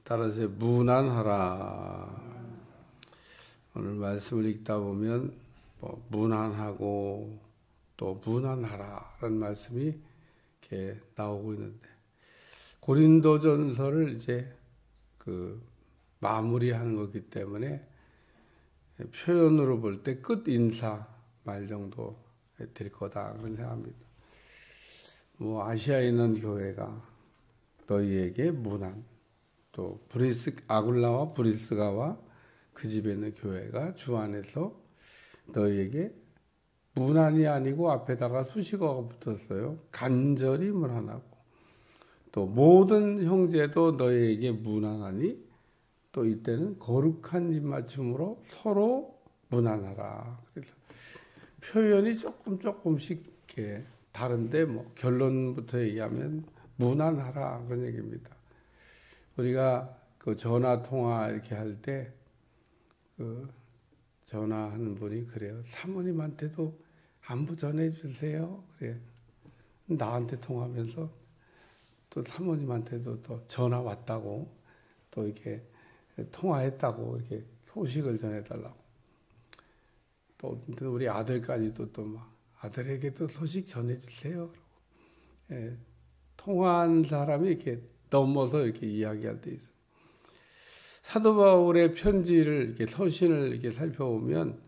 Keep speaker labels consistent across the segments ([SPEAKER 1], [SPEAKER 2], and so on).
[SPEAKER 1] 따라서 무난하라. 오늘 말씀을 읽다 보면 무난하고 또 무난하라라는 말씀이 이렇게 나오고 있는데, 고린도전서를 이제 마무리하는 거기 때문에 표현으로 볼 때 끝 인사 말 정도 드릴 거다 그런 생각합니다. 아시아에 있는 교회가 너희에게 무난, 또 아굴라와 브리스가와 그 집에 있는 교회가 주 안에서 너희에게 무난이 아니고 앞에다가 수식어가 붙었어요. 간절히 무난하고, 또 모든 형제도 너희에게 무난하니 또 이때는 거룩한 입맞춤으로 서로 무난하라. 그래서 표현이 조금씩 이렇게 다른데 결론부터 얘기하면 무난하라 그런 얘기입니다. 우리가 전화 통화 이렇게 할 때 전화하는 분이 그래요. 사모님한테도 안부 전해주세요. 그래. 나한테 통화하면서 또 사모님한테도 또 전화 왔다고, 또 이렇게 통화했다고 이렇게 소식을 전해달라고. 또 우리 아들까지도 또 아들에게도 소식 전해주세요. 예, 통화한 사람이 이렇게 넘어서 이렇게 이야기할 때 있어요. 사도 바울의 편지를 이렇게 서신을 이렇게 살펴보면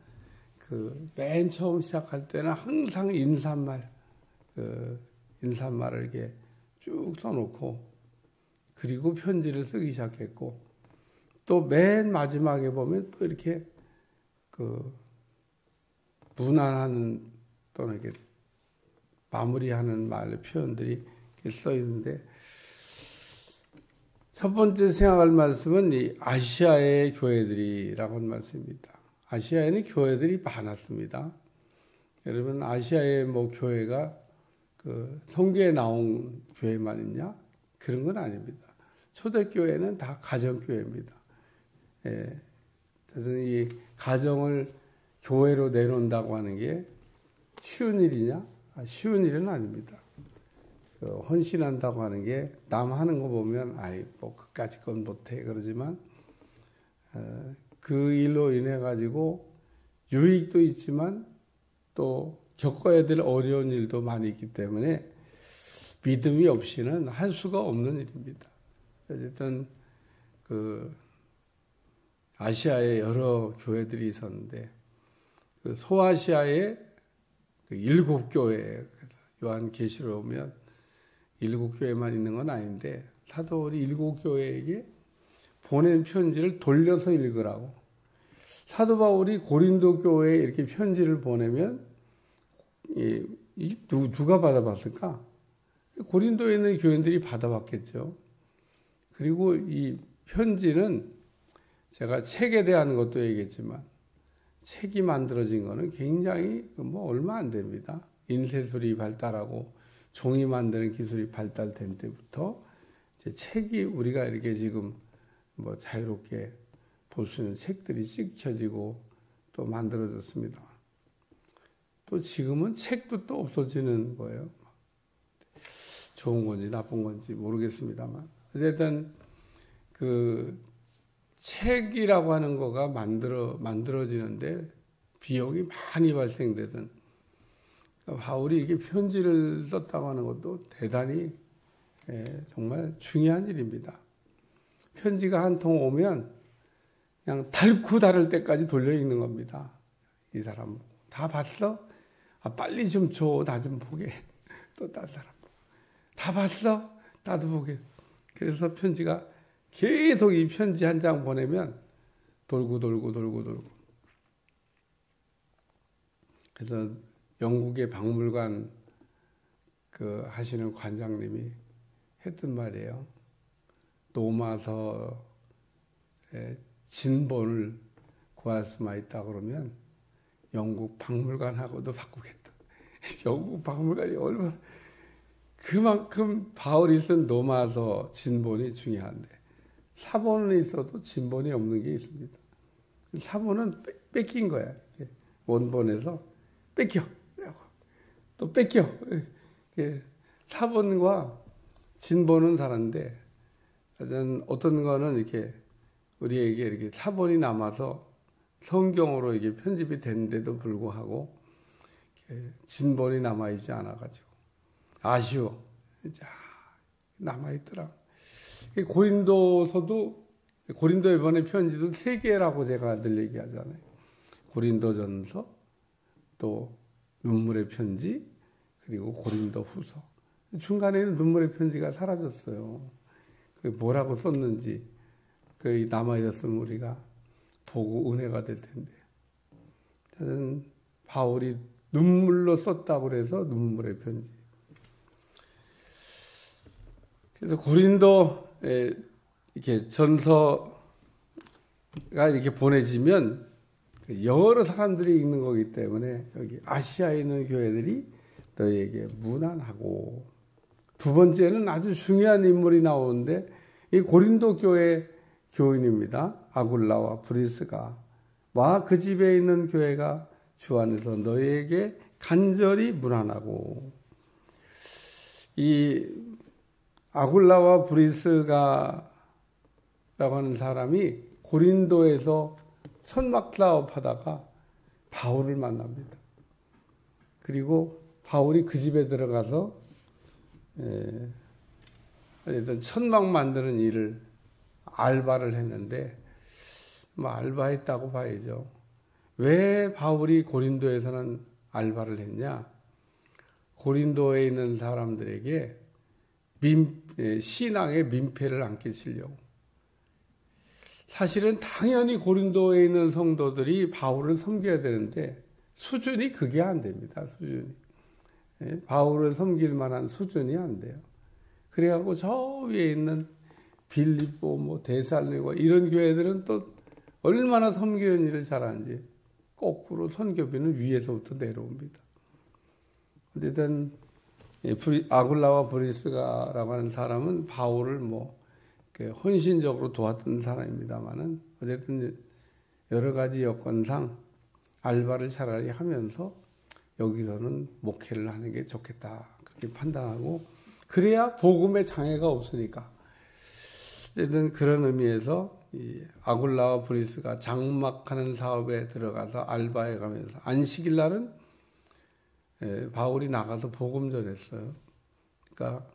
[SPEAKER 1] 맨 처음 시작할 때는 항상 인사말을 이렇게 쭉 써놓고, 그리고 편지를 쓰기 시작했고, 또 맨 마지막에 보면 또 이렇게 무난하는 또는 이렇게 마무리하는 말 표현들이 이렇게 써 있는데, 첫 번째 생각할 말씀은 이 아시아의 교회들이라고 하는 말씀입니다. 아시아에는 교회들이 많았습니다. 여러분, 아시아의 교회가 성경에 나온 교회만 있냐? 그런 건 아닙니다. 초대교회는 다 가정교회입니다. 예, 그래서 이 가정을 교회로 내놓는다고 하는 게 쉬운 일이냐? 쉬운 일은 아닙니다. 헌신한다고 하는 게 남 하는 거 보면 그까짓 건 못해 그러지만, 그 일로 인해 가지고 유익도 있지만 또 겪어야 될 어려운 일도 많이 있기 때문에 믿음이 없이는 할 수가 없는 일입니다. 어쨌든 아시아에 여러 교회들이 있었는데, 소아시아에 7교회, 요한계시록 보면 7교회만 있는 건 아닌데, 사도 바울이 7교회에게 보낸 편지를 돌려서 읽으라고. 사도 바울이 고린도 교회에 이렇게 편지를 보내면 누가 받아봤을까? 고린도에 있는 교인들이 받아봤겠죠. 그리고 이 편지는 제가 책에 대한 것도 얘기했지만, 책이 만들어진 거는 굉장히 얼마 안 됩니다. 인쇄술이 발달하고 종이 만드는 기술이 발달된 때부터 이제 책이 우리가 이렇게 지금 자유롭게 볼 수 있는 책들이 찍혀지고 또 만들어졌습니다. 또 지금은 책도 또 없어지는 거예요. 좋은 건지 나쁜 건지 모르겠습니다만, 어쨌든 책이라고 하는 거가 만들어지는데 비용이 많이 발생되던, 바울이 이렇게 편지를 썼다고 하는 것도 대단히 정말 중요한 일입니다. 편지가 한 통 오면 그냥 닳고 닳을 때까지 돌려 읽는 겁니다. 이 사람 다 봤어? 빨리 좀 줘, 나 좀 보게. 또 다른 사람 다 봤어? 나도 보게. 그래서 편지가 계속, 이 편지 한 장 보내면 돌고. 그래서 영국의 박물관 하시는 관장님이 했던 말이에요. 로마서 진본을 구할 수만 있다 그러면 영국 박물관하고도 바꾸겠다. 영국 박물관이 얼마나, 그만큼 바울이 쓴 로마서 진본이 중요한데, 사본은 있어도 진본이 없는 게 있습니다. 사본은 뺏긴 거야. 원본에서 뺏겨. 또 뺏겨. 사본과 진본은 다른데, 어떤 거는 이렇게 우리에게 이렇게 사본이 남아서 성경으로 이게 편집이 됐는데도 불구하고 진본이 남아있지 않아가지고 아쉬워. 자, 남아있더라. 고린도서도, 고린도 이번에 편지도 3개라고 제가 늘 얘기하잖아요. 고린도전서, 또 눈물의 편지, 그리고 고린도 후서. 중간에는 눈물의 편지가 사라졌어요. 뭐라고 썼는지 남아있었으면 우리가 보고 은혜가 될 텐데. 저는 바울이 눈물로 썼다고 그래서 눈물의 편지. 그래서 고린도에 이렇게 전서가 이렇게 보내지면 여러 사람들이 읽는 거기 때문에 여기 아시아에 있는 교회들이 너희에게 무난하고, 두 번째는 아주 중요한 인물이 나오는데 이 고린도 교회 교인입니다. 아굴라와 브리스가와 그 집에 있는 교회가 주 안에서 너희에게 간절히 무난하고, 이 아굴라와 브리스가라고 하는 사람이 고린도에서 천막 사업 하다가 바울을 만납니다. 그리고 바울이 그 집에 들어가서 어쨌든 천막 만드는 일을 알바를 했는데, 뭐 알바했다고 봐야죠. 왜 바울이 고린도에서는 알바를 했냐? 고린도에 있는 사람들에게 신앙의 민폐를 안 끼치려고. 사실은 당연히 고린도에 있는 성도들이 바울을 섬겨야 되는데 수준이 그게 안 됩니다. 수준이. 바울을 섬길 만한 수준이 안 돼요. 그래갖고 저 위에 있는 빌립보, 뭐 데살로니가 이런 교회들은 또 얼마나 섬기는 일을 잘하는지 거꾸로 선교비는 위에서부터 내려옵니다. 어쨌든 아굴라와 브리스가라고 하는 사람은 바울을 뭐 헌신적으로 도왔던 사람입니다만은 어쨌든 여러 가지 여건상 알바를 차라리 하면서 여기서는 목회를 하는 게 좋겠다 그렇게 판단하고, 그래야 복음에 장애가 없으니까. 어쨌든 그런 의미에서 이 아굴라와 브리스가 장막하는 사업에 들어가서 알바해 가면서 안식일 날은 바울이 나가서 복음 전했어요. 그러니까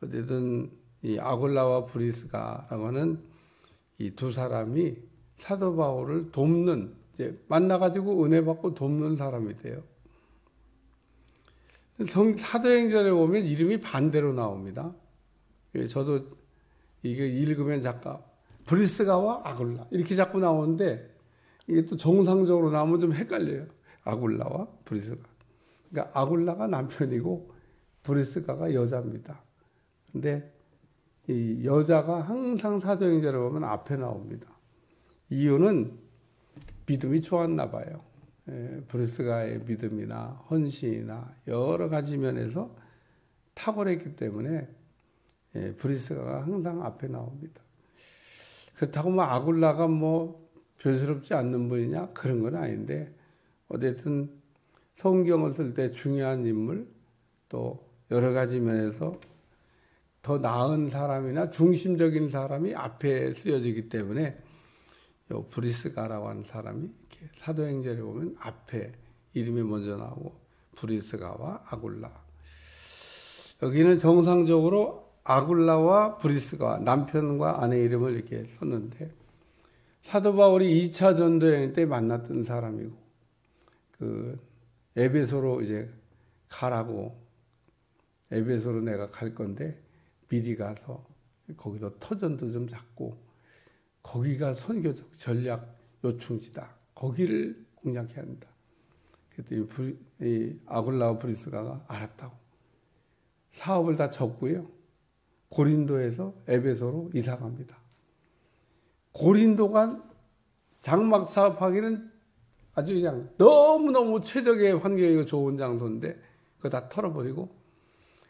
[SPEAKER 1] 어쨌든 이 아굴라와 브리스가라고 하는 이 두 사람이 사도 바울을 돕는, 이제 만나가지고 은혜 받고 돕는 사람이 돼요. 사도행전에 보면 이름이 반대로 나옵니다. 저도 이게 읽으면 잠깐 브리스가와 아굴라 이렇게 자꾸 나오는데 이게 또 정상적으로 나오면 좀 헷갈려요. 아굴라와 브리스가. 그러니까 아굴라가 남편이고 브리스가가 여자입니다. 근데 이 여자가 항상 사도행전에 보면 앞에 나옵니다. 이유는 믿음이 좋았나 봐요. 브리스가의 믿음이나 헌신이나 여러 가지 면에서 탁월했기 때문에 브리스가가 항상 앞에 나옵니다. 그렇다고 뭐 아굴라가 뭐 별스럽지 않는 분이냐 그런 건 아닌데, 어쨌든 성경을 쓸 때 중요한 인물, 또 여러 가지 면에서 더 나은 사람이나 중심적인 사람이 앞에 쓰여지기 때문에 요 브리스가라고 하는 사람이 이렇게 사도행전에 보면 앞에 이름이 먼저 나오고 브리스가와 아굴라. 여기는 정상적으로 아굴라와 브리스가 남편과 아내 이름을 이렇게 썼는데, 사도 바울이 2차 전도여행 때 만났던 사람이고, 그 에베소로 이제 가라고, 에베소로 내가 갈 건데 미리 가서 거기서 터전도 좀 잡고, 거기가 선교적 전략 요충지다. 거기를 공략해야 한다. 그랬더니 이 아굴라와 브리스가가 알았다고 사업을 다 접고요. 고린도에서 에베소로 이사 갑니다. 고린도가 장막 사업하기는 아주 그냥 너무너무 최적의 환경이고 좋은 장소인데 그거 다 털어버리고,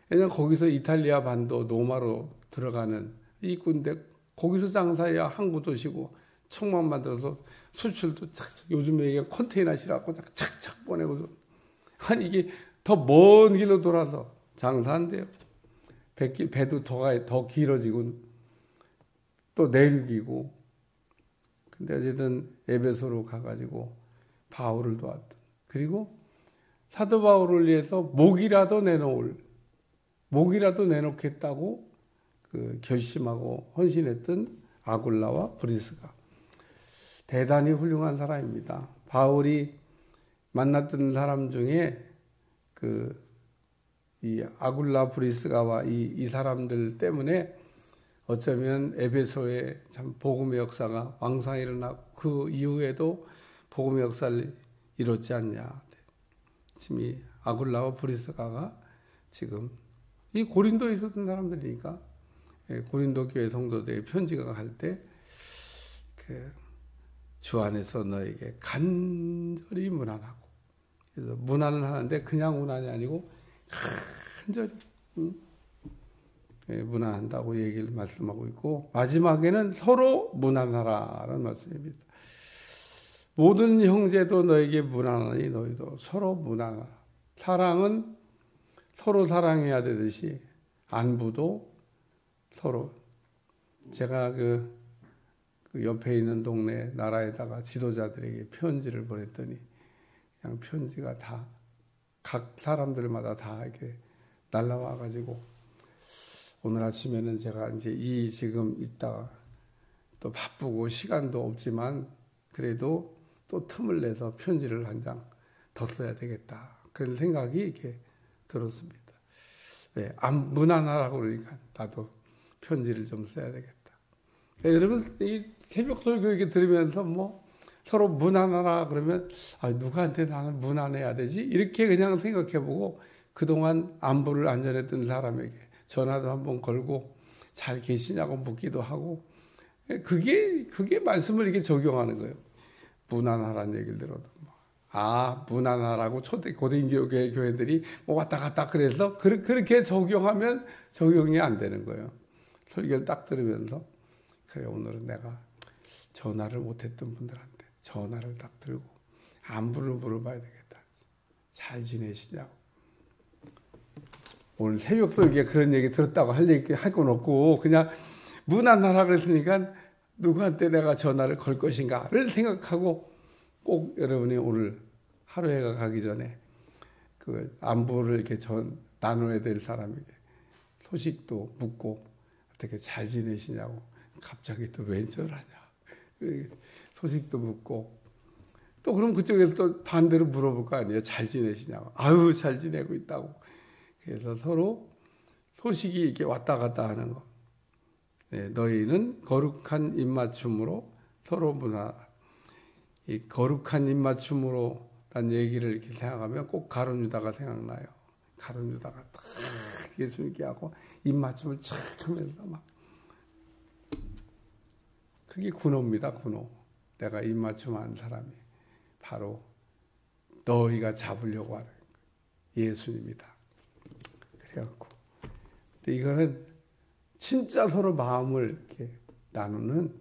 [SPEAKER 1] 왜냐면 거기서 이탈리아 반도 노마로 들어가는 입구인데 거기서 장사해야 항구 도시고 청만 만들어서 수출도 착착, 요즘에 이게 컨테이너 실어갖고 착착 보내고, 아니 이게 더 먼 길로 돌아서 장사한대요. 배도 더 길어지고 또 내륙이고. 근데 어쨌든 에베소로 가가지고 바울을 도왔던. 그리고 사도 바울을 위해서 목이라도 내놓겠다고 결심하고 헌신했던 아굴라와 브리스가 대단히 훌륭한 사람입니다. 바울이 만났던 사람 중에 이 아굴라 브리스가와 이 사람들 때문에 어쩌면 에베소에 참 복음의 역사가 왕성히 일어나고 그 이후에도 복음의 역사를 이뤘지 않냐. 지금 이 아굴라와 브리스가가 지금 이 고린도에 있었던 사람들이니까 고린도 교회 성도들의 편지가 갈 때 주 안에서 너에게 간절히 문안하고, 그래서 문안을 하는데 그냥 문안이 아니고 간절히 문안한다고 얘기를 말씀하고 있고, 마지막에는 서로 문안하라는 말씀입니다. 모든 형제도 너에게 문안하니 너희도 서로 문안하라. 사랑은 서로 사랑해야 되듯이 안부도 서로. 제가 그 옆에 있는 동네 나라에다가 지도자들에게 편지를 보냈더니 그냥 편지가 다 각 사람들마다 다 이렇게 날라와 가지고, 오늘 아침에는 제가 이제 지금 있다가 또 바쁘고 시간도 없지만 그래도 또 틈을 내서 편지를 한 장 더 써야 되겠다, 그런 생각이 이렇게 들었습니다. 네, 문안하라고 그러니까 나도 편지를 좀 써야 되겠다. 네, 여러분, 이 새벽 설교 이렇게 들으면서 서로 문안하라 그러면 누구한테 나는 문안해야 되지? 이렇게 그냥 생각해보고 그동안 안부를 안 전했던 사람에게 전화도 한번 걸고 잘 계시냐고 묻기도 하고, 그게 말씀을 이렇게 적용하는 거예요. 문안하라는 얘기를 들어도. 문안하라고 고등교회 교회들이 왔다 갔다 그래서 그렇게 적용하면 적용이 안 되는 거예요. 설교를 딱 들으면서, 그래, 오늘은 내가 전화를 못했던 분들한테 전화를 딱 들고 안부를 물어봐야 되겠다. 잘 지내시냐고. 오늘 새벽 설교에 그런 얘기 들었다고 할 건 없고, 그냥 문안하라 그랬으니까 누구한테 내가 전화를 걸 것인가를 생각하고, 꼭 여러분이 오늘 하루해가 가기 전에 그 안부를 이렇게 나눠야 될 사람에게 소식도 묻고, 어떻게 잘 지내시냐고. 갑자기 또 웬절하냐. 소식도 묻고, 또 그럼 그쪽에서 또 반대로 물어볼 거 아니에요. 잘 지내시냐고. 아유, 잘 지내고 있다고. 그래서 서로 소식이 이렇게 왔다 갔다 하는 거. 네, 너희는 거룩한 입맞춤으로 서로 문안하라. 이 거룩한 입맞춤으로 란 얘기를 이렇게 생각하면 꼭 가룟 유다가 생각나요. 가룟 유다가 딱 예수님께 하고 입맞춤을 착 하면서 막. 그게 군호입니다, 군호. 내가 입맞춤한 사람이 바로 너희가 잡으려고 하는 예수님이다. 그래갖고. 근데 이거는 진짜 서로 마음을 이렇게 나누는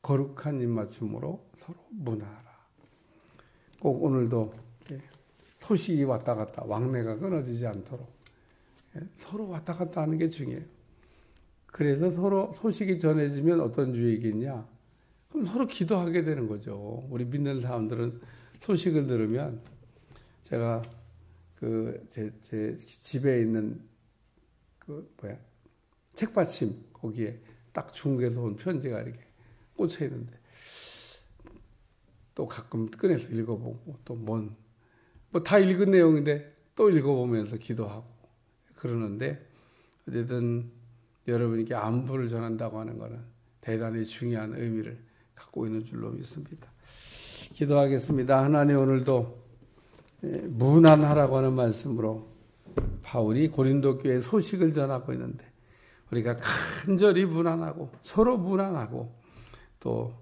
[SPEAKER 1] 거룩한 입맞춤으로 서로 문안하라. 꼭 오늘도 소식이 왔다 갔다, 왕래가 끊어지지 않도록 서로 왔다 갔다 하는 게 중요해요. 그래서 서로 소식이 전해지면 어떤 유익이냐? 그럼 서로 기도하게 되는 거죠. 우리 믿는 사람들은 소식을 들으면, 제가 제 집에 있는 책받침 거기에 딱 중국에서 온 편지가 이렇게 꽂혀 있는데, 또 가끔 꺼내서 읽어보고, 또 다 읽은 내용인데 또 읽어보면서 기도하고 그러는데, 어쨌든 여러분에게 안부를 전한다고 하는 것은 대단히 중요한 의미를 갖고 있는 줄로 믿습니다. 기도하겠습니다. 하나님, 오늘도 문안하라고 하는 말씀으로 바울이 고린도 교회에 소식을 전하고 있는데, 우리가 간절히 문안하고 서로 문안하고 또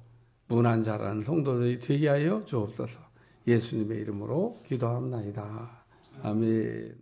[SPEAKER 1] 문안 잘하는 성도들이 되게 하여 주옵소서. 예수님의 이름으로 기도합나이다. 아멘.